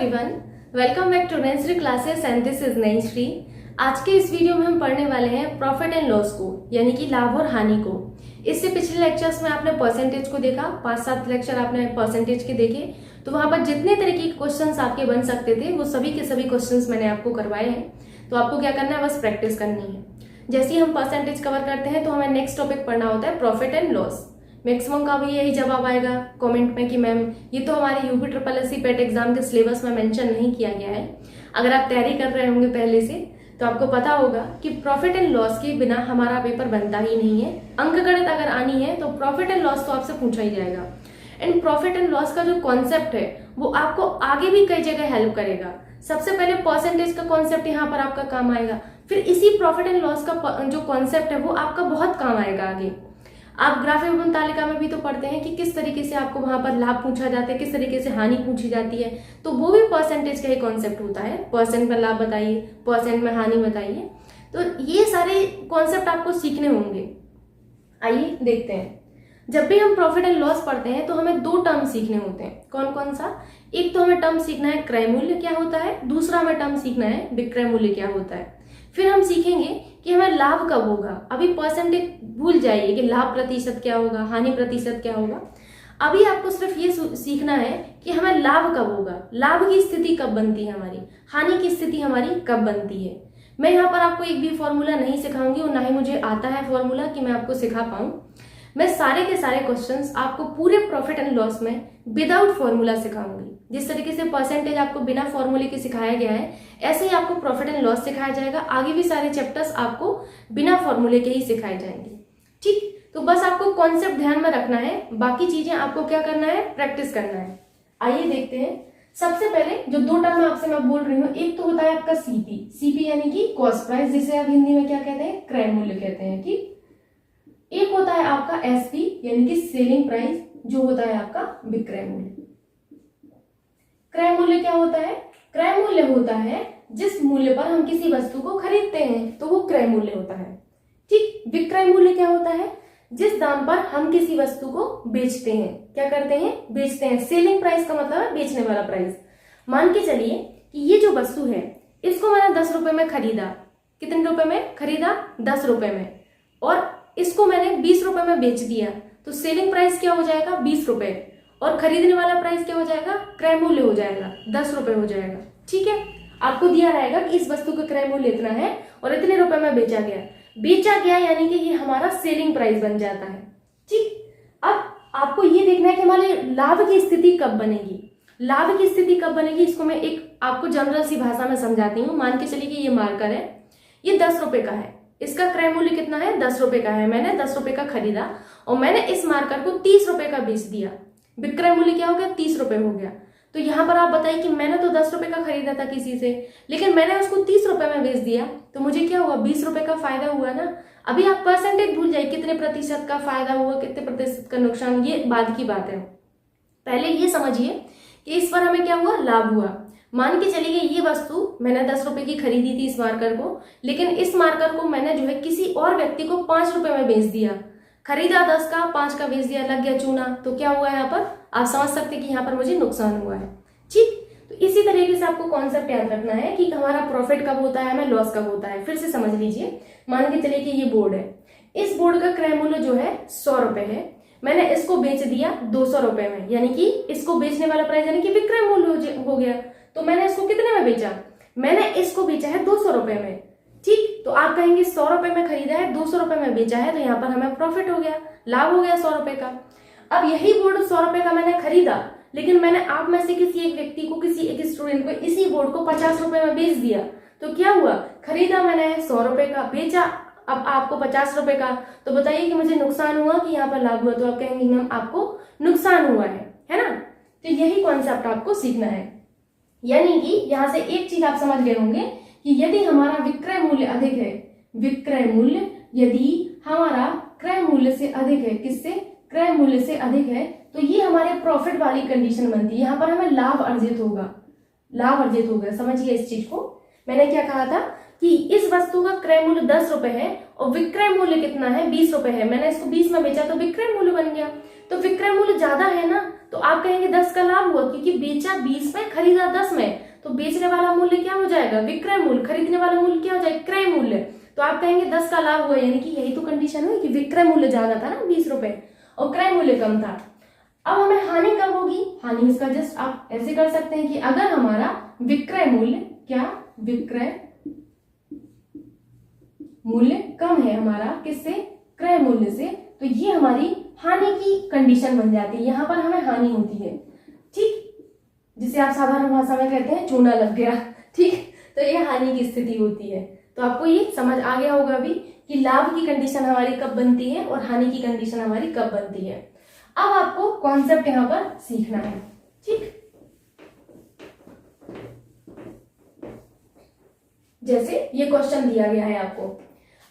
Everyone, welcome back to Nancy classes and this is Nancy. आज के इस video में हम पढ़ने वाले हैं प्रॉफिट एंड लॉस को, यानी कि लाभ और हानि को। इससे पिछले लेक्चर्स में आपने परसेंटेज को देखा, 5-7 लेक्चर आपने परसेंटेज के देखे, तो वहां पर जितने तरह के क्वेश्चंस आपके बन सकते थे वो सभी के सभी क्वेश्चंस मैंने आपको करवाए हैं। तो आपको क्या करना है, बस प्रैक्टिस करनी है। जैसे ही हम परसेंटेज कवर करते हैं तो हमें नेक्स्ट टॉपिक पढ़ना होता है प्रॉफिट एंड लॉस। मैक्सिमम का भी यही जवाब आएगा कमेंट में कि मैम ये तो हमारे यूपी ट्रिपल एससी पेट एग्जाम के सिलेबस में मेंशन नहीं किया गया है। अगर आप तैयारी कर रहे होंगे पहले से तो आपको पता होगा कि प्रॉफिट एंड लॉस के बिना हमारा पेपर बनता ही नहीं है। अंकगणित अगर आनी है तो प्रॉफिट एंड लॉस तो आपसे पूछा ही जाएगा। एंड प्रॉफिट एंड लॉस का जो कॉन्सेप्ट है वो आपको आगे भी कई जगह हेल्प करेगा। सबसे पहले परसेंटेज का कॉन्सेप्ट यहाँ पर आपका काम आएगा, फिर इसी प्रॉफिट एंड लॉस का जो कॉन्सेप्ट है वो आपका बहुत काम आएगा आगे। आप ग्राफ एवं तालिका में भी तो पढ़ते हैं कि किस तरीके से आपको वहां पर लाभ पूछा जाता है, किस तरीके से हानि पूछी जाती है, तो वो भी परसेंटेज का ही कॉन्सेप्ट होता है। परसेंट में लाभ बताइए, परसेंट में हानि बताइए, तो ये सारे कॉन्सेप्ट आपको सीखने होंगे। आइए देखते हैं। जब भी हम प्रॉफिट एंड लॉस पढ़ते हैं तो हमें 2 टर्म सीखने होते हैं। कौन कौन सा? एक तो हमें टर्म सीखना है क्रय मूल्य क्या होता है, दूसरा हमें टर्म सीखना है विक्रय मूल्य क्या होता है। फिर हम सीखेंगे कि हमें लाभ कब होगा। अभी परसेंटेज भूल जाइए कि लाभ प्रतिशत क्या होगा, हानि प्रतिशत क्या होगा। अभी आपको सिर्फ ये सीखना है कि हमें लाभ कब होगा, लाभ की स्थिति कब बनती है हमारी, हानि की स्थिति हमारी कब बनती है। मैं यहाँ पर आपको एक भी फॉर्मूला नहीं सिखाऊंगी और ना ही मुझे आता है फॉर्मूला कि मैं आपको सिखा पाऊं। मैं सारे के सारे क्वेश्चंस आपको पूरे प्रॉफिट एंड लॉस में विदाउट फॉर्मूला सिखाऊंगी। जिस तरीके से परसेंटेज आपको बिना फॉर्मूले के सिखाया गया है, ऐसे ही आपको प्रॉफिट एंड लॉस सिखाया जाएगा। आगे भी सारे चैप्टर्स आपको बिना फॉर्मूले के ही सिखाए जाएंगे। ठीक, तो बस आपको कॉन्सेप्ट ध्यान में रखना है, बाकी चीजें आपको क्या करना है, प्रैक्टिस करना है। आइए देखते हैं। सबसे पहले जो 2 टर्म आपसे मैं बोल रही हूँ, एक तो होता है आपका सीपी यानी कि कॉस्ट प्राइस, जिसे आप हिंदी में क्या कहते हैं, क्रय मूल्य कहते हैं। ठीक, एक होता है आपका एसपी यानी कि सेलिंग प्राइस, जो होता है आपका विक्रय मूल्य। क्रय मूल्य क्या होता है? क्रय मूल्य होता है जिस मूल्य पर हम किसी वस्तु को खरीदते हैं, तो वो क्रय मूल्य होता है। ठीक, विक्रय मूल्य क्या होता है? जिस दाम पर हम किसी वस्तु को बेचते हैं। क्या करते हैं? बेचते हैं। सेलिंग प्राइस का मतलब है बेचने वाला प्राइस। मान के चलिए कि ये जो वस्तु है इसको मैंने 10 रुपए में खरीदा। कितने रुपए में खरीदा? 10 रुपए में। और इसको मैंने 20 रुपए में बेच दिया, तो सेलिंग प्राइस क्या हो जाएगा? 20 रुपए। और खरीदने वाला प्राइस क्या हो जाएगा? क्रय मूल्य हो जाएगा, 10 रुपए हो जाएगा। ठीक है, आपको दिया रहेगा कि इस वस्तु का क्रय मूल्य इतना है और इतने रुपए में बेचा गया यानी कि ये हमारा सेलिंग प्राइस बन जाता है। ठीक, अब आपको ये देखना है कि हमारे लाभ की स्थिति कब बनेगी। लाभ की स्थिति कब बनेगी, इसको मैं एक आपको जनरल सी भाषा में समझाती हूँ। मान के चलिए कि ये मार्कर है, ये 10 रुपए का है, इसका क्रय मूल्य कितना है? 10 रुपए का है। मैंने 10 रुपए का खरीदा और मैंने इस मार्कर को 30 रुपए का बेच दिया। विक्रय मूल्य क्या हो गया? 30 रुपए हो गया। तो यहाँ पर आप बताइए कि मैंने तो 10 रुपए का खरीदा था किसी से, लेकिन मैंने उसको 30 रुपए में बेच दिया, तो मुझे क्या हुआ? 20 रुपए का फायदा हुआ ना। अभी आप परसेंटेज भूल जाइए, कितने प्रतिशत का फायदा हुआ, कितने प्रतिशत का नुकसान, ये बाद की बात है। पहले ये समझिए कि इस पर हमें क्या हुआ? लाभ हुआ। मान के चलिए ये वस्तु मैंने 10 रुपए की खरीदी थी इस मार्कर को, लेकिन इस मार्कर को मैंने जो है किसी और व्यक्ति को 5 रुपए में बेच दिया। खरीदा 10 का, 5 का बेच दिया, लग गया चूना। तो क्या हुआ यहाँ पर? आप समझ सकते हैं कि यहाँ पर मुझे नुकसान हुआ है। ठीक, तो इसी तरीके से आपको कॉन्सेप्ट याद रखना है कि हमारा प्रॉफिट कब होता है, हमें लॉस कब होता है। फिर से समझ लीजिए। मान के चलिए कि ये बोर्ड है, इस बोर्ड का क्रय मूल्य जो है 100 रुपए है। मैंने इसको बेच दिया 200 रुपए में, यानी कि इसको बेचने वाला प्राइस यानी कि विक्रय मूल्य हो गया। तो मैंने इसको कितने में बेचा? मैंने इसको बेचा है 200 रुपए में। ठीक, तो आप कहेंगे 100 रुपए में खरीदा है, 200 रुपए में बेचा है, तो यहाँ पर हमें प्रॉफिट हो गया, लाभ हो गया 100 रुपए का। अब यही बोर्ड 100 रुपए का मैंने खरीदा, लेकिन मैंने आप में से किसी एक व्यक्ति को, किसी एक स्टूडेंट को इसी बोर्ड को 50 रुपए में बेच दिया। तो क्या हुआ? खरीदा मैंने 100 रुपए का, बेचा अब आपको 50 रुपए का। तो बताइए कि मुझे नुकसान हुआ कि यहाँ पर लाभ हुआ? तो आप कहेंगे मैम आपको नुकसान हुआ है ना। तो यही कॉन्सेप्ट आपको सीखना है। यानी कि यहां से एक चीज आप समझ गए होंगे कि यदि हमारा विक्रय मूल्य अधिक है, विक्रय मूल्य यदि हमारा क्रय मूल्य से अधिक है, किससे? क्रय मूल्य से अधिक है, तो ये हमारे प्रॉफिट वाली कंडीशन बनती है। यहाँ पर हमें लाभ अर्जित होगा, लाभ अर्जित होगा। समझिए इस चीज को। मैंने क्या कहा था कि इस वस्तु का क्रय मूल्य 10 रुपए है और विक्रय मूल्य कितना है? 20 रुपए है। मैंने इसको 20 में बेचा तो विक्रय मूल्य बन गया। तो विक्रय मूल्य ज्यादा है ना, तो आप कहेंगे 10 का लाभ हुआ क्योंकि बेचा 20 में, खरीदा 10 में, तो बेचने वाला मूल्य क्या हो जाएगा, विक्रय मूल्य, खरीदने वाला मूल्य क्या हो जाएगा, क्रय मूल्य। तो आप कहेंगे 10 का लाभ हुआ, यानी कि यही तो कंडीशन हुई कि विक्रय मूल्य ज्यादा था ना 20 रुपए और क्रय मूल्य कम था। अब हमें हानि कब होगी, हानि इसका जस्ट आप ऐसे कर सकते हैं कि अगर हमारा विक्रय मूल्य, क्या, विक्रय मूल्य कम है हमारा किससे, क्रय मूल्य से, तो ये हमारी हानि की कंडीशन बन जाती है, यहां पर हमें हानि होती है। ठीक, जिसे आप साधारण भाषा में कहते हैं चूना लग गया। ठीक, तो ये हानि की स्थिति होती है। तो आपको ये समझ आ गया होगा अभी कि लाभ की कंडीशन हमारी कब बनती है और हानि की कंडीशन हमारी कब बनती है। अब आपको कॉन्सेप्ट यहां पर सीखना है। ठीक, जैसे ये क्वेश्चन दिया गया है आपको।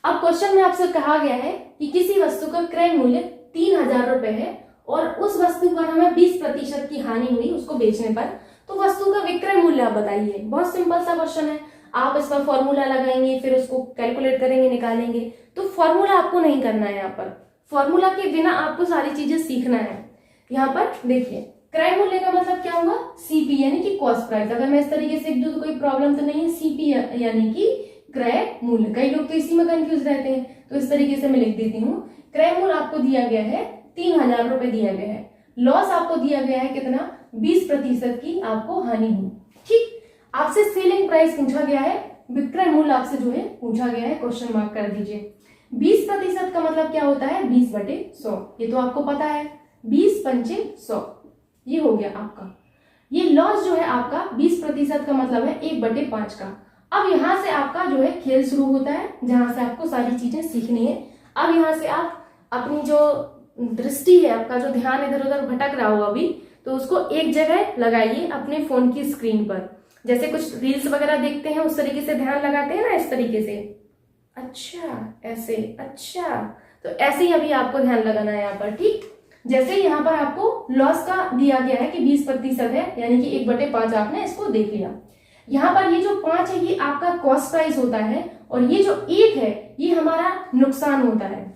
अब क्वेश्चन में आपसे कहा गया है कि किसी वस्तु का क्रय मूल्य 3000 रुपए है और उस वस्तु पर हमें 20% की हानि हुई उसको बेचने पर, तो वस्तु का विक्रय मूल्य आप बताइए। बहुत सिंपल सा क्वेश्चन है, आप इस पर फॉर्मूला लगाएंगे, फिर उसको कैलकुलेट करेंगे, निकालेंगे। तो फॉर्मूला आपको नहीं करना है, यहाँ पर फॉर्मूला के बिना आपको सारी चीजें सीखना है। यहाँ पर देखिए, क्रय मूल्य का मतलब क्या होगा, सीपी यानी कि कॉस्ट प्राइस। अगर मैं इस तरीके से लिख दूं तो कोई प्रॉब्लम तो नहीं है, सीपी यानी कि क्रय मूल्य। कई लोग तो इसी में कंफ्यूज रहते हैं, तो इस तरीके से मैं लिख देती हूँ। क्रय मूल्य आपको दिया गया है 3000 रुपए दिया गया है, लॉस आपको दिया गया है कितना, 20% की आपको हानि हुई। ठीक, आपसे सेलिंग प्राइस पूछा गया है, विक्रय मूल्य आपसे जो है पूछा गया है, क्वेश्चन मार्क कर दीजिए। 20% का मतलब क्या होता है, 20/100, ये तो आपको पता है, 20 पंचे 100, ये हो गया आपका। ये लॉस जो है आपका 20% का मतलब है 1/5 का। अब यहां से आपका जो है खेल शुरू होता है, जहां से आपको सारी चीजें सीखनी है। अब यहां से आप अपनी जो दृष्टि है, आपका जो ध्यान इधर उधर भटक रहा हो अभी, तो उसको एक जगह लगाइए अपने फोन की स्क्रीन पर। जैसे कुछ रील्स वगैरह देखते हैं उस तरीके से ध्यान लगाते हैं ना, इस तरीके से, अच्छा ऐसे, अच्छा, तो ऐसे ही अभी आपको ध्यान लगाना है यहाँ पर। ठीक, जैसे यहाँ पर आपको लॉस का दिया गया है कि 20% है, यानी कि 1/5 आपने इसको देख लिया। यहाँ पर ये जो 5 है ये आपका कॉस्ट प्राइस होता है, और ये जो 1 है ये हमारा नुकसान होता है।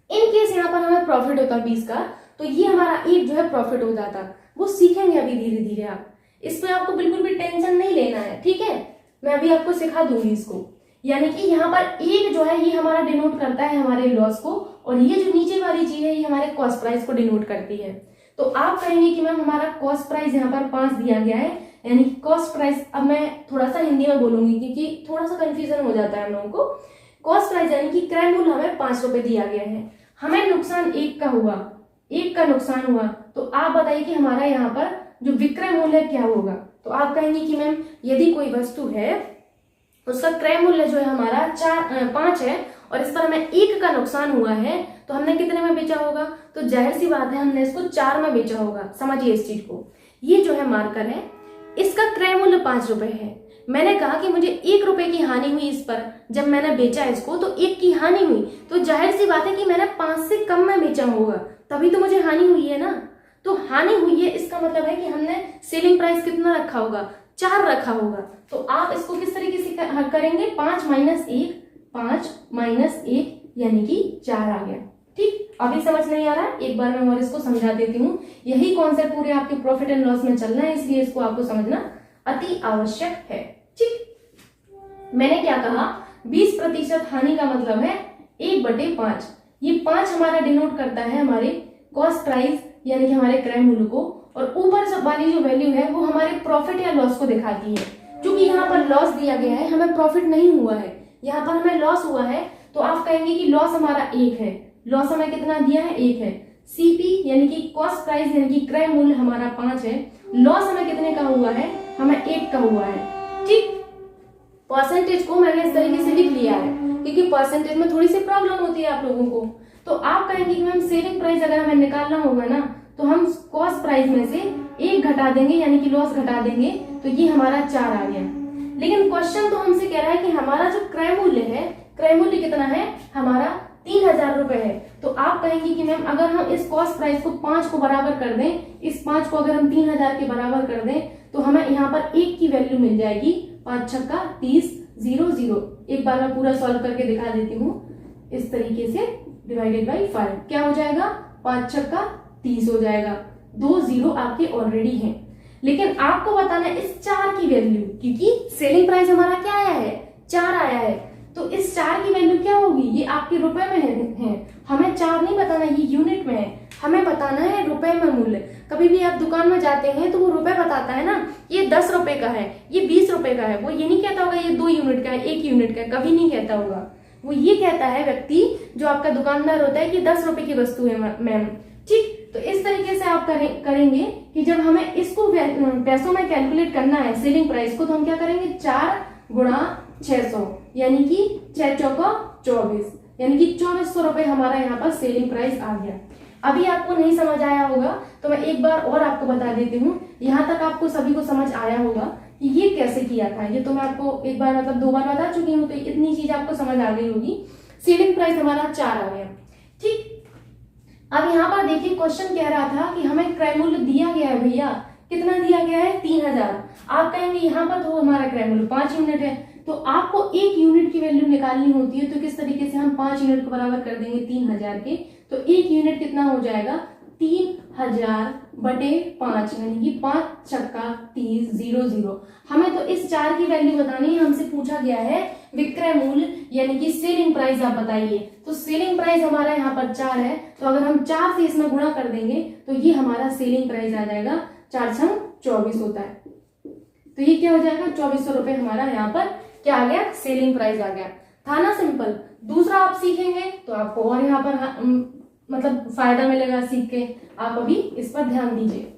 इन केस यहाँ पर हमें प्रॉफिट होता 20 का, तो ये हमारा 1 जो है प्रॉफिट हो जाता। वो सीखेंगे अभी धीरे धीरे आप, इस पे आपको बिल्कुल भी टेंशन नहीं लेना है। ठीक है, मैं अभी आपको सिखा दूंगी इसको। यानी कि यहाँ पर 1 जो है ये हमारा डिनोट करता है हमारे लॉस को, और ये जो नीचे वाली चीज है ये हमारे कॉस्ट प्राइस को डिनोट करती है। तो आप कहेंगे कि मैम हमारा कॉस्ट प्राइस यहाँ पर 5 दिया गया है, यानी कि कॉस्ट प्राइस, अब मैं थोड़ा सा हिंदी में बोलूंगी क्योंकि थोड़ा सा कंफ्यूजन हो जाता है हम लोगों को। कॉस्ट प्राइस यानी कि क्रय मूल्य हमें 5 रुपए दिया गया है, हमें नुकसान 1 का हुआ, 1 का नुकसान हुआ, तो आप बताइए कि हमारा यहाँ पर जो विक्रय मूल्य क्या होगा। तो आप कहेंगे कि मैम यदि कोई वस्तु है उसका क्रय मूल्य जो है हमारा 5 है और इस पर हमें 1 का नुकसान हुआ है, तो हमने कितने में बेचा होगा, तो जाहिर सी बात है हमने इसको 4 में बेचा होगा। समझिए इस चीज को, ये जो है मार्कर है, इसका क्रय मूल्य 5 रुपए है। मैंने कहा कि मुझे 1 रुपए की हानि हुई इस पर, जब मैंने बेचा इसको तो 1 की हानि हुई, तो जाहिर सी बात है कि मैंने 5 से कम में बेचा होगा, तभी तो मुझे हानि हुई है ना। तो हानि हुई है इसका मतलब है कि हमने सेलिंग प्राइस कितना रखा होगा, 4 रखा होगा। तो आप इसको किस तरीके से करेंगे, 5 - 1 यानी कि 4 आ गया। ठीक, अभी समझ नहीं आ रहा, एक बार मैं और इसको समझा देती हूँ। यही कॉन्सेप्ट पूरे आपके प्रॉफिट एंड लॉस में चलना है, इसलिए इसको आपको समझना अति आवश्यक है। ठीक, मैंने क्या कहा, 20% हानि का मतलब है 1/5। ये 5 हमारा डिनोट करता है हमारे कॉस्ट प्राइस यानी कि हमारे क्रय मूल्य को, और ऊपर वाली जो वैल्यू है वो हमारे प्रॉफिट या लॉस को दिखाती है। क्योंकि यहाँ पर लॉस दिया गया है, हमें प्रॉफिट नहीं हुआ है, यहाँ पर हमें लॉस हुआ है, तो आप कहेंगे कि लॉस हमारा 1 है। लॉस हमें कितना दिया है, 1 है। सीपी यानी कि कॉस्ट प्राइस यानी कि क्रय मूल्य हमारा 5 है, लॉस हमें कितने का हुआ है, हमें 1 का हुआ है। ठीक, परसेंटेज को मैंने इस तरीके से लिख लिया है क्योंकि परसेंटेज में थोड़ी सी प्रॉब्लम होती है आप लोगों को। तो आप कहेंगे कि मैम सेलिंग प्राइस अगर हमें निकालना होगा ना, तो हम कॉस्ट प्राइस में से 1 घटा देंगे यानी कि लॉस घटा देंगे, तो ये हमारा 4 आ गया। लेकिन क्वेश्चन तो हमसे कह रहा है कि हमारा जो क्रय मूल्य है, क्रय मूल्य कितना है, हमारा 3000 रुपए है। तो आप कहेंगे कि मैम अगर हम इस कॉस्ट प्राइस को 5 को बराबर कर दें, इस 5 को अगर हम 3000 के बराबर कर दें, तो हमें यहाँ पर 1 की वैल्यू मिल जाएगी, 5 छक्का 30, 0 0। एक बार मैं पूरा सॉल्व करके दिखा देती हूँ, इस तरीके से डिवाइडेड बाई 5 क्या हो जाएगा, 5 छक्का 30 हो जाएगा। 2 जीरो आपके ऑलरेडी हैं, लेकिन आपको बताना है इस 4 की वैल्यू, क्योंकि सेलिंग प्राइस हमारा क्या आया है, 4 आया है, तो इस 4 की वैल्यू क्या होगी, ये आपके रुपए में है। हमें 4 नहीं बताना, ये यूनिट में है, हमें बताना है रुपए में मूल्य। कभी भी आप दुकान में जाते हैं तो वो रुपए बताता है ना, ये 10 रुपए का है, ये 20 रुपए का है, वो ये नहीं कहता होगा ये 2 यूनिट का है, 1 यूनिट का है, कभी नहीं कहता होगा। वो ये कहता है व्यक्ति जो आपका दुकानदार होता है कि 10 रुपए की वस्तु है मैम, ठीक। तो इस तरीके से आप करेंगे कि जब हमें इसको पैसों में कैलकुलेट करना है सेलिंग प्राइस को, तो हम क्या करेंगे, 4 गुणा 600 यानी कि 6 चौका 24, यानी कि 2400 रुपए हमारा यहाँ पर सेलिंग प्राइस आ गया। अभी आपको नहीं समझ आया होगा तो मैं एक बार और आपको बता देती हूँ, यहाँ तक आपको सभी को समझ आया होगा कि ये कैसे किया था। ये तो मैं आपको एक बार मतलब 2 बार बता चुकी हूँ, तो इतनी चीज आपको समझ आ गई होगी। सेलिंग प्राइस हमारा 4 आ गया, ठीक। अब यहाँ पर देखिए क्वेश्चन कह रहा था कि हमें क्रय मूल्य दिया गया है भैया, कितना दिया गया है, 3000। आप कहेंगे यहाँ पर तो हमारा क्रय मूल्य 5 यूनिट है, तो आपको 1 यूनिट की वैल्यू निकालनी होती है। तो किस तरीके से हम 5 यूनिट को बराबर कर देंगे 3000 के, तो 1 यूनिट कितना हो जाएगा, 3000 बटे 5, यानी कि 5 छक्का 30 00। हमें तो इस 4 की वैल्यू बतानी है, हमसे पूछा गया है विक्रय मूल्य यानी कि सेलिंग प्राइस आप बताइए। तो सेलिंग प्राइस हमारा यहाँ पर 4 है, तो अगर हम 4 से इसमें गुणा कर देंगे तो ये हमारा सेलिंग प्राइस आ जाएगा, 4 छंग 24 होता है, तो ये क्या हो जाएगा, 2400 रुपए हमारा यहाँ पर क्या आ गया, सेलिंग प्राइस आ गया। था ना सिंपल। दूसरा आप सीखेंगे तो आपको और यहाँ पर मतलब फायदा मिलेगा सीख के, आप अभी इस पर ध्यान दीजिए।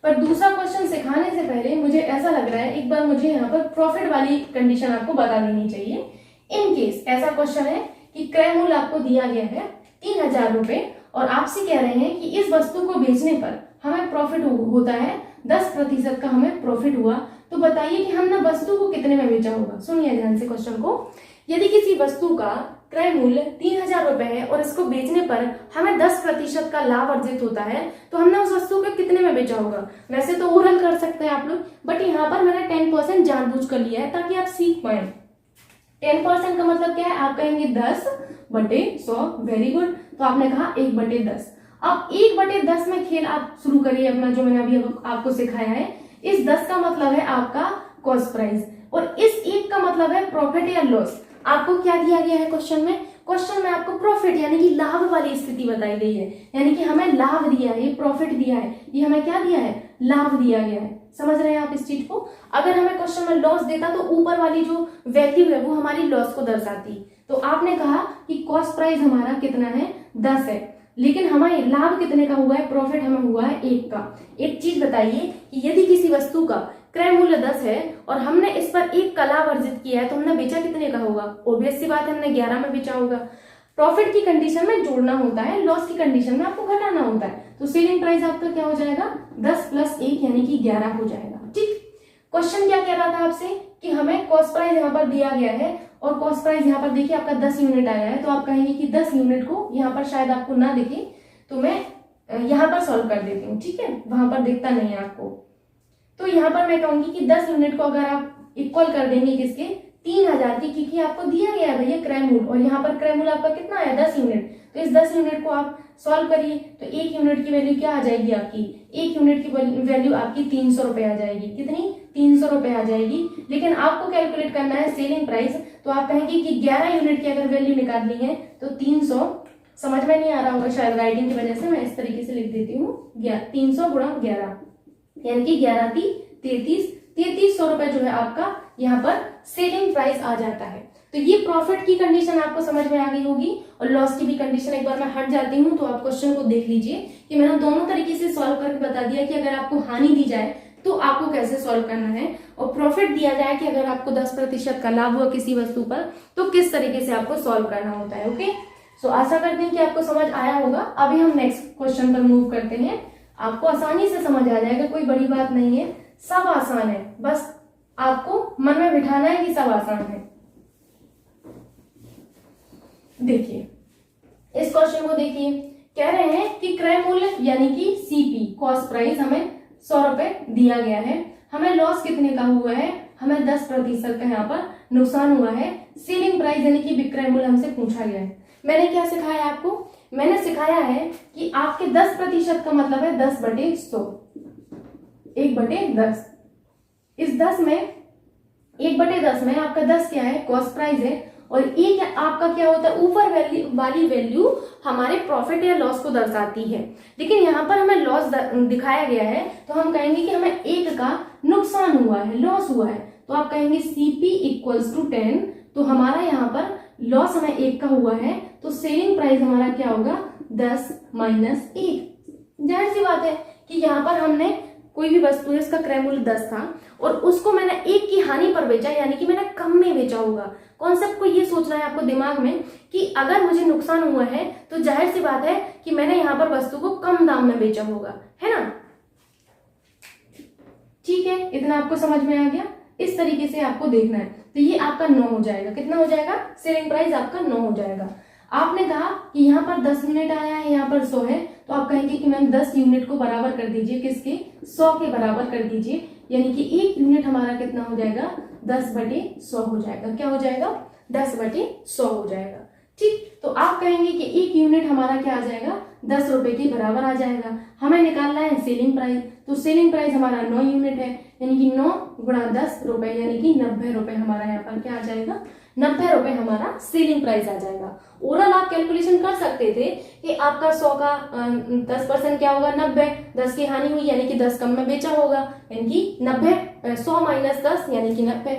पर दूसरा क्वेश्चन सिखाने से पहले मुझे ऐसा लग रहा है एक बार मुझे यहाँ पर प्रॉफिट वाली कंडीशन आपको बता देनी चाहिए। इन केस ऐसा क्वेश्चन है कि क्रय मूल्य आपको दिया गया है 3000 रुपए और आपसे कह रहे हैं कि इस वस्तु को बेचने पर हमें प्रॉफिट होता है 10% का हमें प्रॉफिट हुआ, तो बताइए कि हमने वस्तु को कितने में बेचा होगा। सुनिए ध्यान से क्वेश्चन को। यदि किसी वस्तु का क्रय मूल्य 3000 रुपए है और इसको बेचने पर हमें 10% का लाभ अर्जित होता है, तो हमने उस वस्तु को कितने में बेचा होगा। वैसे तो ओरल कर सकते हैं आप लोग, बट यहाँ पर मैंने 10% जानबूझ कर लिया है ताकि आप सीख पाए। 10% का मतलब क्या है, आप कहेंगे 10 बटे 100, वेरी गुड। तो आपने कहा 1 बटे 10। अब 1 बटे 10 में खेल आप शुरू करिए अपना, जो मैंने अभी आपको सिखाया है। इस 10 का मतलब है आपका कॉस्ट प्राइस और इस 1 का मतलब है प्रॉफिट या लॉस। आपको क्या दिया गया है क्वेश्चन में, क्वेश्चन में आपको प्रॉफिट यानी कि लाभ वाली स्थिति बताई गई है, यानी कि हमें लाभ दिया है, प्रॉफिट दिया है, ये हमें क्या दिया है, लाभ दिया गया है। समझ रहे हैं आप इस चीज को। अगर हमें क्वेश्चन में लॉस देता तो ऊपर वाली जो वैल्यू है वो हमारी लॉस को दर्शाती। तो आपने कहा कि कॉस्ट प्राइस हमारा कितना है, 10 है, लेकिन हमारे लाभ कितने का हुआ है, प्रॉफिट हमें हुआ है 1 का। एक चीज बताइए कि यदि किसी वस्तु का क्रय मूल्य 10 है और हमने इस पर 1 का लाभ अर्जित किया है, तो हमने बेचा कितने का होगा, ऑब्वियस सी बात है हमने 11 में बेचा होगा। प्रॉफिट की कंडीशन में जोड़ना होता है, लॉस की कंडीशन में आपको घटाना होता है। तो सेलिंग प्राइस आपका क्या हो जाएगा, 10 + 1 यानी कि 11 हो जाएगा। ठीक। क्वेश्चन क्या कह रहा था आपसे कि हमें कॉस्ट प्राइस यहाँ पर दिया गया है और कॉस्ट प्राइस यहाँ पर देखिए आपका 10 यूनिट आया है, तो आप कहेंगे कि 10 यूनिट को यहाँ पर शायद आपको ना दिखे, तो मैं यहाँ पर सॉल्व कर देती हूँ, ठीक है, वहां पर दिखता नहीं है आपको। तो यहाँ पर मैं कहूंगी कि 10 यूनिट को अगर आप इक्वल कर देंगे किसके, 3000 की, क्योंकि आपको दिया गया है भैया क्रय मूल्य और यहाँ पर क्रय मूल्य आपका कितना है, 10 यूनिट। तो इस 10 यूनिट को आप सॉल्व करिए तो 1 यूनिट की वैल्यू क्या आ जाएगी आपकी, 1 यूनिट की वैल्यू आपकी 300 रुपए आ जाएगी। कितनी, 300 रुपए आ जाएगी। लेकिन आपको कैलकुलेट करना है सेलिंग प्राइस, तो आप कहेंगे कि 11 यूनिट की अगर वैल्यू निकालनी है तो 300, समझ में नहीं आ रहा होगा शायद राइटिंग की वजह से, मैं इस तरीके से लिख देती हूँ, 300 गुणा 11 यानी कि 11 × 3300 रुपए जो है आपका यहाँ पर सेलिंग प्राइस आ जाता है। तो ये प्रॉफिट की कंडीशन आपको समझ में आ गई होगी और लॉस की भी कंडीशन। एक बार मैं हट जाती हूँ तो आप क्वेश्चन को देख लीजिए कि मैंने दोनों तरीके से सॉल्व करके बता दिया कि अगर आपको हानि दी जाए तो आपको कैसे सॉल्व करना है, और प्रॉफिट दिया जाए कि अगर आपको 10% का लाभ हुआ किसी वस्तु पर तो किस तरीके से आपको सॉल्व करना होता है। ओके, सो आशा करते हैं कि आपको समझ आया होगा। अभी हम नेक्स्ट क्वेश्चन पर मूव करते हैं। आपको आसानी से समझ आ जाएगा, कोई बड़ी बात नहीं है, सब आसान है, बस आपको मन में बिठाना है कि सब आसान है। देखिए इस क्वेश्चन को देखिए, कह रहे हैं कि क्रय मूल्य यानी कि सीपी कॉस्ट प्राइस हमें 100 रुपए दिया गया है, हमें लॉस कितने का हुआ है, हमें 10% का यहाँ पर नुकसान हुआ है। सेलिंग प्राइस यानी कि विक्रय मूल्य हमसे पूछा गया है। मैंने क्या सिखाया आपको, मैंने सिखाया है कि आपके 10% का मतलब है 10/100, 1/10। इस 10 में 1/10 में आपका 10 क्या है, कॉस्ट प्राइस है, और एक आपका क्या होता है, ऊपर वाली वैल्यू हमारे प्रॉफिट या लॉस को दर्शाती है। लेकिन यहाँ पर हमें लॉस दिखाया गया है, तो हम कहेंगे कि हमें 1 का नुकसान हुआ है, लॉस हुआ है, तो आप कहेंगे CP = 10। तो हमारा यहाँ पर लॉस हमें 1 का हुआ है, तो सेलिंग प्राइस हमारा क्या होगा, 10 - 1। जाहिर सी बात है कि यहाँ पर हमने कोई भी वस्तु है, इसका क्रय मूल्य 10 था और उसको मैंने 1 की हानि पर बेचा, यानी कि मैंने कम में बेचा होगा। कॉन्सेप्ट को ये सोचना है आपको दिमाग में कि अगर मुझे नुकसान हुआ है तो जाहिर सी बात है कि मैंने यहाँ पर वस्तु को कम दाम में बेचा होगा, है ना। ठीक है, इतना आपको समझ में आ गया। इस तरीके से आपको देखना है। तो ये आपका 9 हो जाएगा। कितना हो जाएगा, सेलिंग प्राइस आपका 9 हो जाएगा। आपने कहा कि यहाँ पर 10 यूनिट आया है, यहाँ पर 100 है, तो आप कहेंगे कि मैम 10 यूनिट को बराबर कर दीजिए, किसके, 100 के बराबर कर दीजिए, यानी कि 1 यूनिट हमारा कितना हो जाएगा, 10/100 हो जाएगा। क्या हो जाएगा, 10/100 हो जाएगा। ठीक, तो आप कहेंगे कि 1 यूनिट हमारा क्या आ जाएगा, 10 रुपए के बराबर आ जाएगा। हमें निकालना है सेलिंग प्राइस, तो सेलिंग प्राइस हमारा 9 यूनिट है, यानी कि 9 × 10 रुपए, यानी कि 90 रुपए हमारा यहाँ पर क्या आ जाएगा, 90 रुपए हमारा सेलिंग प्राइस आ जाएगा। ओवरऑल आप कैलकुलेशन कर सकते थे कि आपका 100 का 10% क्या होगा, 90, 10 की हानि हुई यानी कि 10 कम में बेचा होगा, यानी कि 90, 100 - 10 यानी कि 90।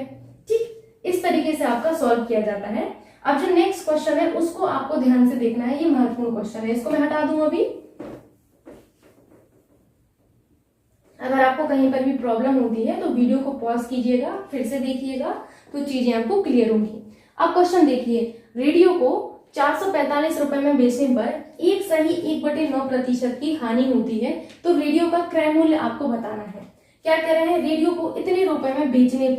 ठीक, इस तरीके से आपका सॉल्व किया जाता है। अब जो नेक्स्ट क्वेश्चन है उसको आपको ध्यान से देखना है, ये महत्वपूर्ण क्वेश्चन है, इसको मैं हटा दूं अभी। अगर आपको कहीं पर भी प्रॉब्लम होती है तो वीडियो को पॉज कीजिएगा, फिर से देखिएगा, तो चीजें आपको क्लियर होंगी। अब क्वेश्चन देखिए, रेडियो को 445 रुपए में बेचने पर एक सही 1/9% की हानि होती है, तो रेडियो का क्रय मूल्य आपको बताना है। क्या कह रहे हैं, रेडियो को इतने रुपए में बेचने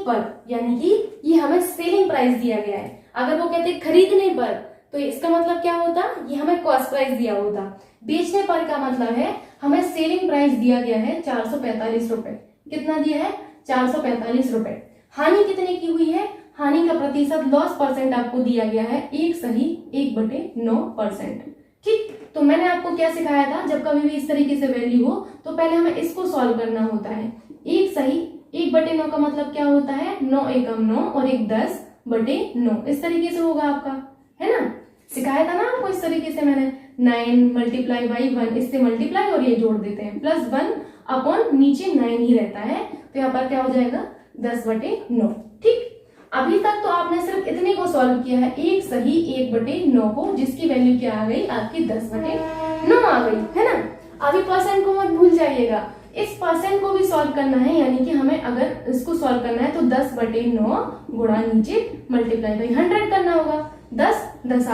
पर यानी कि ये हमें सेलिंग प्राइस दिया गया है। अगर वो कहते खरीदने पर तो इसका मतलब क्या होता, ये हमें कॉस्ट प्राइस दिया होता। बेचने पर का मतलब है हमें सेलिंग प्राइस दिया गया है 445 रुपए। कितना दिया है, 445 रुपए। हानि कितने की हुई है, हानि का प्रतिशत, लॉस परसेंट आपको दिया गया है 1 सही 1/9%। ठीक, तो मैंने आपको क्या सिखाया था, जब कभी भी इस तरीके से वैल्यू हो तो पहले हमें इसको सॉल्व करना होता है। 1 सही 1/9 का मतलब क्या होता है, 9 एकम 9 और 1 10/9, इस तरीके से होगा आपका, है ना। सिखाया था ना आपको इस तरीके से मैंने, 9 × 1, इससे मल्टीप्लाई और ये जोड़ देते हैं, +1 नीचे 9 ही रहता है, तो यहाँ पर क्या हो जाएगा, 10/9। ठीक, अभी तक तो आपने सिर्फ इतने को सॉल्व किया है, 1 सही 1/9 को, जिसकी वैल्यू क्या आ गई आपकी 10/9 आ गई, है ना। अभी परसेंट को मत भूल जाइएगा, इस परसेंट को भी सॉल्व करना है, यानी कि हमें अगर इसको सॉल्व करना है तो 10/9 गुणा नीचे ×100 करना होगा। 10 10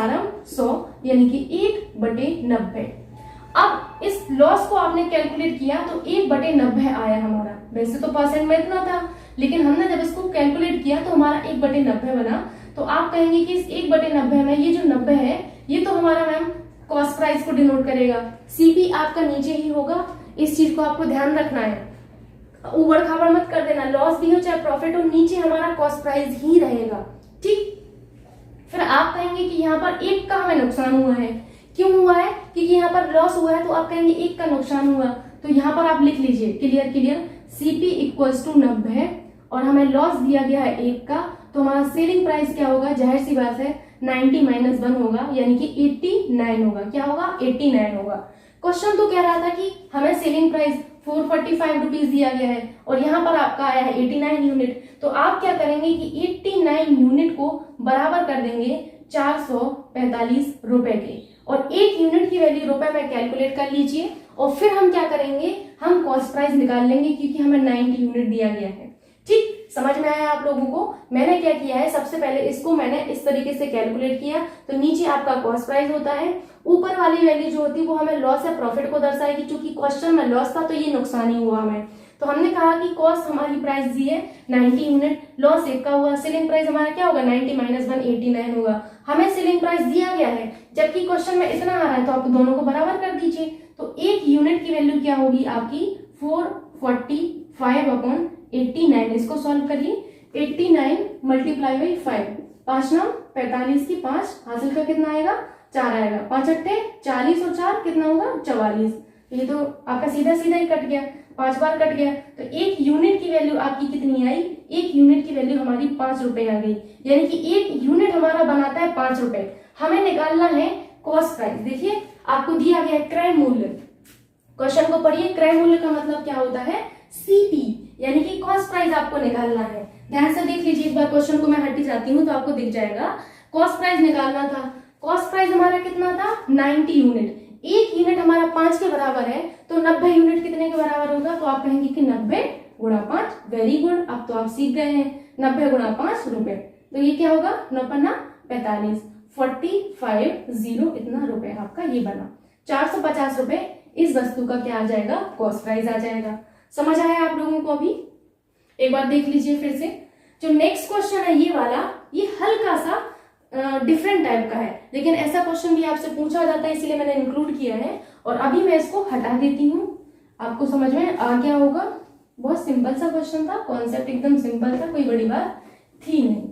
100 यानी कि 1/90। अब इस लॉस को आपने कैलकुलेट किया तो 1/90 आया हमारा। वैसे तो परसेंट में इतना था, लेकिन हमने जब इसको कैलकुलेट किया तो हमारा 1/90 बना। तो आप कहेंगे कि इस 1/90 में ये जो 90 है ये तो हमारा मैम कॉस्ट प्राइस को डिनोट करेगा। CP आपका नीचे ही होगा, इस चीज को आपको ध्यान रखना है, उबड़ खाबड़ मत कर देना। लॉस भी हो चाहे प्रॉफिट हो, नीचे हमारा कॉस्ट प्राइस ही रहेगा। ठीक, फिर आप कहेंगे कि यहाँ पर 1 का हमें नुकसान हुआ है। क्यों हुआ है, क्योंकि यहाँ पर लॉस हुआ है, तो आप कहेंगे 1 का नुकसान हुआ। तो यहाँ पर आप लिख लीजिए क्लियर CP = 90 और हमें लॉस दिया गया है 1 का, तो हमारा सेलिंग प्राइस क्या होगा, जाहिर सी बात है 90 - 1 होगा, यानी कि 89 होगा। क्या होगा, 89 होगा। क्वेश्चन तो कह रहा था कि हमें सेलिंग प्राइस 445 रुपीज दिया गया है और यहाँ पर आपका आया है 89 यूनिट। तो आप क्या करेंगे कि 89 यूनिट को बराबर कर देंगे 445 रुपए के, और 1 यूनिट की वैल्यू रुपए में कैलकुलेट कर लीजिए, और फिर हम क्या करेंगे, हम कॉस्ट प्राइस निकाल लेंगे, क्योंकि हमें 90 यूनिट दिया गया है। ठीक, समझ में आया आप लोगों को। मैंने क्या किया है, सबसे पहले इसको मैंने इस तरीके से कैलकुलेट किया, तो नीचे आपका कॉस्ट प्राइस होता है, ऊपर वाली वैल्यू जो होती है वो हमें लॉस या प्रॉफिट को दर्शाएगी। चूंकि क्वेश्चन में लॉस था तो ये नुकसान ही हुआ हमें, तो हमने कहा कि कॉस्ट हमारी प्राइस दी है 90 यूनिट, लॉस 1 का हुआ, सेलिंग प्राइस हमारा क्या होगा, 90 - 1 89 होगा। हमें सेलिंग प्राइस दिया गया है, जबकि क्वेश्चन में इतना आ रहा है, तो आप दोनों को बराबर कर दीजिए। तो 1 यूनिट की वैल्यू क्या होगी आपकी 445/89। इसको सॉल्व करिए, 89 × 5, 5 9 45 की 5 हासिल का कितना आएगा 4 आएगा, 5 अट्ठे 40 और 4 कितना होगा 44। ये तो आपका सीधा सीधा ही कट गया, 5 बार कट गया। तो 1 यूनिट की वैल्यू आपकी कितनी आई, 1 यूनिट की वैल्यू हमारी 5 रुपए आ गई, यानी कि 1 यूनिट हमारा बनाता है 5 रुपए। हमें निकालना है कॉस्ट प्राइस। देखिए आपको दिया गया है क्रय मूल्य, क्वेश्चन को पढ़िए। क्रय मूल्य का मतलब क्या होता है, सीपी, यानी कि कॉस्ट प्राइस आपको निकालना है। ध्यान से देख लीजिए एक बार, क्वेश्चन को मैं हटी जाती हूँ तो आपको दिख जाएगा। कॉस्ट प्राइस निकालना था, कॉस्ट प्राइस हमारा कितना था 90 यूनिट। 1 यूनिट हमारा 5 के बराबर है, तो 90 यूनिट कितने के बराबर होगा, तो आप कहेंगे कि 90 गुणा 5। वेरी गुड, अब तो आप सीख गए हैं। 90 गुणा 5 रुपए, तो ये क्या होगा 9 पन्ना 45, 45 इतना रुपए आपका ये बना। 450 रुपए इस वस्तु का क्या आ जाएगा, कॉस्ट प्राइस आ जाएगा। समझ आया आप लोगों को? अभी एक बार देख लीजिए फिर से। जो नेक्स्ट क्वेश्चन है ये वाला, ये हल्का सा डिफरेंट टाइप का है, लेकिन ऐसा क्वेश्चन भी आपसे पूछा जाता है, इसीलिए मैंने इंक्लूड किया है। और अभी मैं इसको हटा देती हूँ, आपको समझ में आ गया होगा। बहुत सिंपल सा क्वेश्चन था, कॉन्सेप्ट एकदम सिंपल था, कोई बड़ी बात थी नहीं।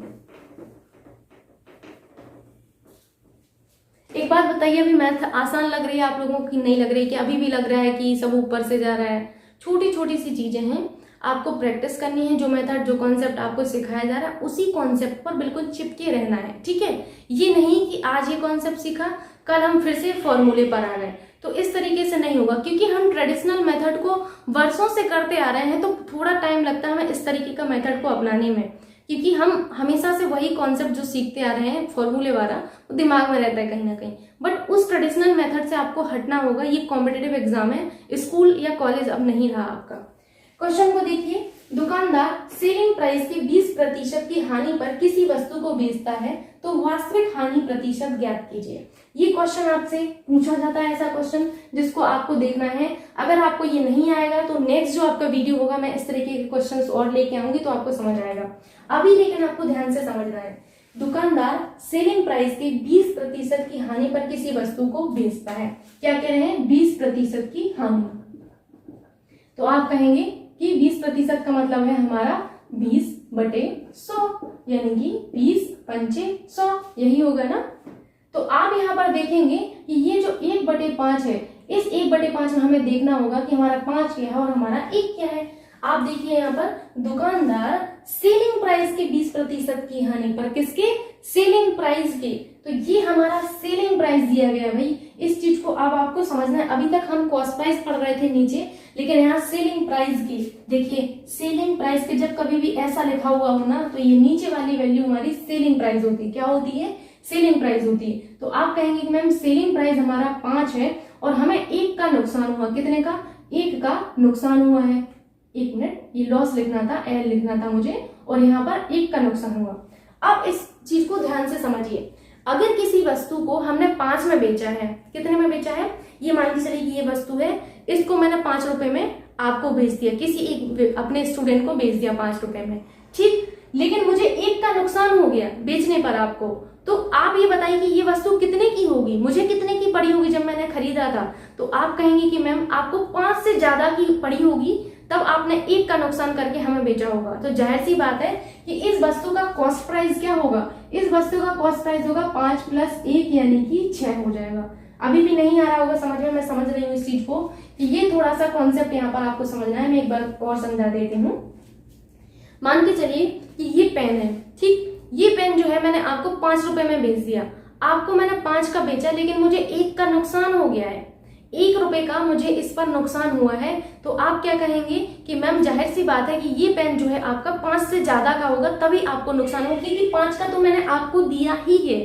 एक बात बताइए, अभी मैथ आसान लग रही है आप लोगों को कि नहीं लग रही, कि अभी भी लग रहा है कि सब ऊपर से जा रहा है? छोटी छोटी सी चीजें हैं, आपको प्रैक्टिस करनी है। जो मेथड, जो कॉन्सेप्ट आपको सिखाया जा रहा है, उसी कॉन्सेप्ट पर बिल्कुल चिपके रहना है, ठीक है। ये नहीं कि आज ये कॉन्सेप्ट सीखा, कल हम फिर से फॉर्मूले पर आ गए, तो इस तरीके से नहीं होगा। क्योंकि हम ट्रेडिशनल मेथड को वर्षों से करते आ रहे हैं, तो थोड़ा टाइम लगता है हमें इस तरीके का मेथड को अपनाने में, क्योंकि हम हमेशा से वही कॉन्सेप्ट जो सीखते आ रहे हैं फॉर्मूले वाला, वो दिमाग में रहता है कहीं ना कहीं। बट उस ट्रेडिशनल मेथड से आपको हटना होगा। ये कॉम्पिटिटिव एग्जाम है, स्कूल या कॉलेज अब नहीं रहा आपका। क्वेश्चन को देखिए, दुकानदार सेलिंग प्राइस के 20% की हानि पर किसी वस्तु को बेचता है, तो वास्तविक हानि प्रतिशत ज्ञात कीजिए। ये क्वेश्चन आपसे पूछा जाता है, ऐसा क्वेश्चन जिसको आपको देखना है। अगर आपको ये नहीं आएगा तो नेक्स्ट जो आपका वीडियो होगा, मैं इस तरीके के क्वेश्चंस और लेके आऊंगी, तो आपको समझ आएगा। अभी लेकिन आपको ध्यान से समझना है, दुकानदार सेलिंग प्राइस के 20% की हानि पर किसी वस्तु को बेचता है। क्या कह रहे हैं, 20% की हानि। तो आप कहेंगे कि 20% का मतलब है हमारा 20/100, यानी कि 20 पंचे 100, यही होगा ना। तो आप यहाँ पर देखेंगे कि ये जो 1/5 है, इस 1/5 में हमें देखना होगा कि हमारा 5 क्या है और हमारा 1 क्या है। आप देखिए यहाँ पर, दुकानदार सेलिंग प्राइस के 20% की हानि पर, किसके, सेलिंग प्राइस के, तो ये हमारा सेलिंग प्राइस दिया गया भाई। इस चीज को अब आपको समझना है। अभी तक हम कॉस्ट प्राइस पढ़ रहे थे नीचे, लेकिन यहाँ सेलिंग प्राइस की, देखिए सेलिंग प्राइस के जब कभी भी ऐसा लिखा हुआ हो ना, तो ये नीचे वाली वैल्यू हमारी सेलिंग प्राइस होती है। क्या होती है, सेलिंग प्राइस होती है। तो आप कहेंगे कि मैम सेलिंग प्राइस हमारा 5 है और हमें 1 का नुकसान हुआ। कितने का, 1 का नुकसान हुआ है। 1 मिनट, ये लॉस लिखना था, एल लिखना था मुझे, और यहाँ पर 1 का नुकसान हुआ। अब इस चीज को ध्यान से समझिए। अगर किसी वस्तु को हमने 5 में बेचा है, कितने में बेचा है, ये मान के चलिए कि ये वस्तु है, इसको मैंने 5 रुपए में आपको बेच दिया, किसी एक अपने स्टूडेंट को बेच दिया 5 रुपए में, ठीक। लेकिन मुझे 1 का नुकसान हो गया बेचने पर आपको। तो आप ये बताइए कि ये वस्तु कितने की होगी, मुझे कितने की पड़ी होगी जब मैंने खरीदा था। तो आप कहेंगे कि मैम आपको 5 से ज्यादा की पड़ी होगी, तब आपने 1 का नुकसान करके हमें बेचा होगा। तो जाहिर सी बात है कि इस वस्तु का कॉस्ट प्राइस क्या होगा, इस वस्तु का कॉस्ट प्राइस होगा 5 + 1 यानी कि 6 हो जाएगा। अभी भी नहीं आ रहा होगा समझ में, मैं समझ रही हूँ इस चीज को कि ये थोड़ा सा कॉन्सेप्ट यहाँ पर आपको समझना है। मैं एक बार और समझा देती हूँ। मान के चलिए कि ये पेन है, ठीक। ये पेन जो है मैंने आपको 5 रुपए में बेच दिया, आपको मैंने 5 का बेचा, लेकिन मुझे 1 का नुकसान हो गया है, 1 रुपए का मुझे इस पर नुकसान हुआ है। तो आप क्या कहेंगे कि मैम जाहिर सी बात है कि ये पेन जो है आपका 5 से ज्यादा का होगा, तभी आपको नुकसान होगा, क्योंकि 5 का तो मैंने आपको दिया ही है,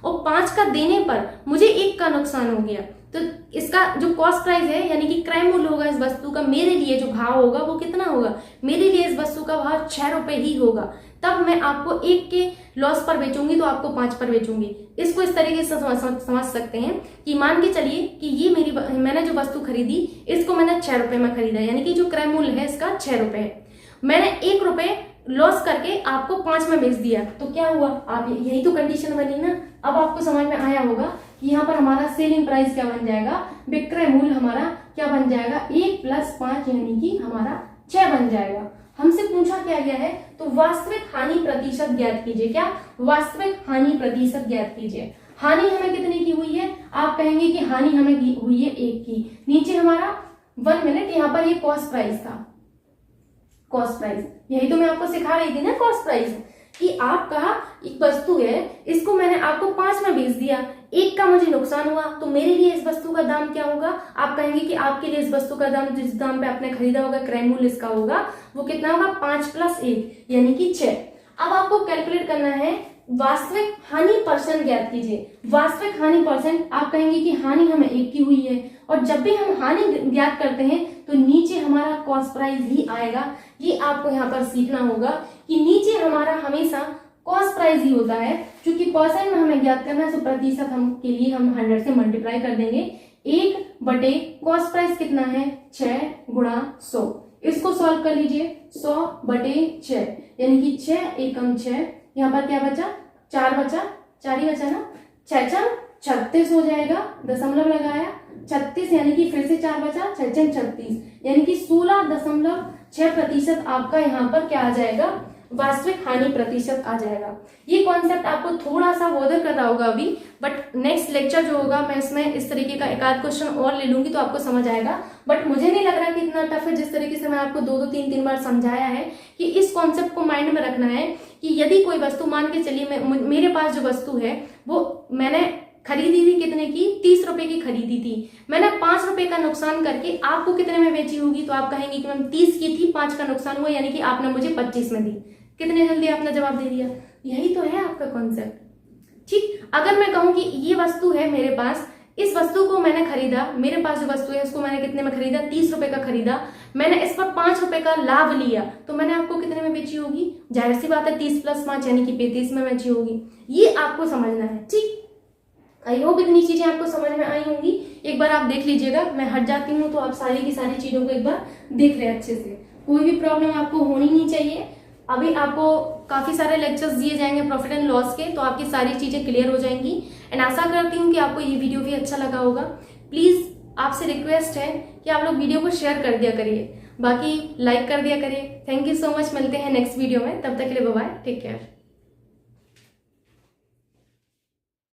और 5 का देने पर मुझे 1 का नुकसान हो गया। तो इसका जो कॉस्ट प्राइस है, यानी कि क्रय मूल्य होगा इस वस्तु का, मेरे लिए जो भाव होगा वो कितना होगा, मेरे लिए इस वस्तु का भाव 6 रुपए ही होगा। तब मैं आपको 1 के लॉस पर बेचूंगी, तो आपको 5 पर बेचूंगी। इसको इस तरीके से समझ सकते हैं कि मान के चलिए कि ये मैंने जो वस्तु खरीदी, इसको मैंने 6 रुपए में खरीदा, यानी कि जो क्रय मूल्य है इसका 6 रुपए है। मैंने 1 रुपए लॉस करके आपको 5 में बेच दिया, तो क्या हुआ, आप यही तो कंडीशन बनी ना। अब आपको समझ में आया होगा कि यहाँ पर हमारा सेलिंग प्राइस क्या बन जाएगा, विक्रय मूल्य हमारा क्या बन जाएगा, 1 + 5 यानी कि हमारा 6 बन जाएगा। हमसे पूछा क्या गया है, तो वास्तविक हानि प्रतिशत ज्ञात कीजिए। क्या, वास्तविक हानि प्रतिशत ज्ञात कीजिए। हानि हमें कितने की हुई है, आप कहेंगे कि हानि हमें हुई है 1 की। नीचे हमारा 1 मिनट, यहाँ पर ये कॉस्ट प्राइस था, कॉस्ट प्राइस, यही तो मैं आपको सिखा रही थी ना कॉस्ट प्राइस, कि आपका एक वस्तु है, इसको मैंने आपको 5 में बेच दिया, 1 का मुझे नुकसान हुआ, तो मेरे लिए इस वस्तु का दाम क्या होगा, आप कहेंगे कि आपके लिए इस वस्तु का दाम जिस दाम पे आपने खरीदा होगा, क्रय मूल्य इसका होगा, वो कितना होगा, 5 + 1 यानी कि 6। अब आपको कैलकुलेट करना है वास्तविक हानि परसेंट, ज्ञात कीजिए वास्तविक हानि परसेंट। आप कहेंगे कि हानि हमें 1 की हुई है, और जब भी हम हानि ज्ञात करते हैं तो नीचे हमारा कॉस्ट प्राइस ही आएगा। ये आपको यहाँ पर सीखना होगा कि नीचे हमारा हमेशा कॉस्ट प्राइस ही होता है, क्योंकि परसेंट में हमें ज्ञात करना है तो प्रतिशत हम के लिए हम 100 से मल्टीप्लाई कर देंगे। 1 कॉस्ट प्राइस कितना है, 6 × 100। इसको सॉल्व कर लीजिए, 100/6 यानी कि 6 एकम 6, यहाँ पर क्या बचा, 4 बचा, 4 ही बचा ना, 6 36 हो जाएगा, दशमलव लगाया 36 यानी कि फिर से 4 बचा, 6 36 यानी कि 16.6% आपका यहाँ पर क्या आ जाएगा, वास्तविक हानि प्रतिशत आ जाएगा। ये कॉन्सेप्ट आपको थोड़ा सा बॉदर कर रहा होगा अभी, बट नेक्स्ट लेक्चर जो होगा मैं इसमें इस तरीके का एक आध क्वेश्चन और ले लूंगी तो आपको समझ आएगा। बट मुझे नहीं लग रहा कि इतना टफ है, जिस तरीके से मैं आपको 2-2 3-3 बार समझाया है, कि इस कॉन्सेप्ट को माइंड में रखना है कि यदि कोई वस्तु, मान के चलिए मेरे पास जो वस्तु है वो मैंने खरीदी थी, कितने की, 30 रुपए की खरीदी थी, मैंने 5 रुपए का नुकसान करके आपको कितने में बेची होगी, तो आप कहेंगे कि मैम 30 की थी, 5 का नुकसान हुआ, यानी कि आपने मुझे 25 में दी। कितने जल्दी आपने जवाब दे दिया, यही तो है आपका कॉन्सेप्ट। ठीक, अगर मैं कहूं कि ये वस्तु है मेरे पास, इस वस्तु को मैंने खरीदा, मेरे पास जो वस्तु है उसको मैंने कितने में खरीदा, 30 रुपए का खरीदा, मैंने इस पर 5 रुपए का लाभ लिया, तो मैंने आपको कितने में बेची होगी, जाहिर सी बात है 30 + 5 यानी कि 35 में बेची होगी। ये आपको समझना है। ठीक, आई होप इतनी चीजें आपको समझ में आई होंगी। एक बार आप देख लीजिएगा, मैं हट जाती हूँ तो आप सारी की सारी चीजों को एक बार देख रहे अच्छे से, कोई भी प्रॉब्लम आपको होनी नहीं चाहिए। अभी आपको काफी सारे लेक्चर्स दिए जाएंगे प्रॉफिट एंड लॉस के, तो आपकी सारी चीजें क्लियर हो जाएंगी। एंड आशा करती हूँ कि आपको ये वीडियो भी अच्छा लगा होगा। प्लीज आपसे रिक्वेस्ट है कि आप लोग वीडियो को शेयर कर दिया करिए, बाकी लाइक कर दिया करिए। थैंक यू सो मच, मिलते हैं नेक्स्ट वीडियो में, तब तक के लिए बाय बाय, टेक केयर।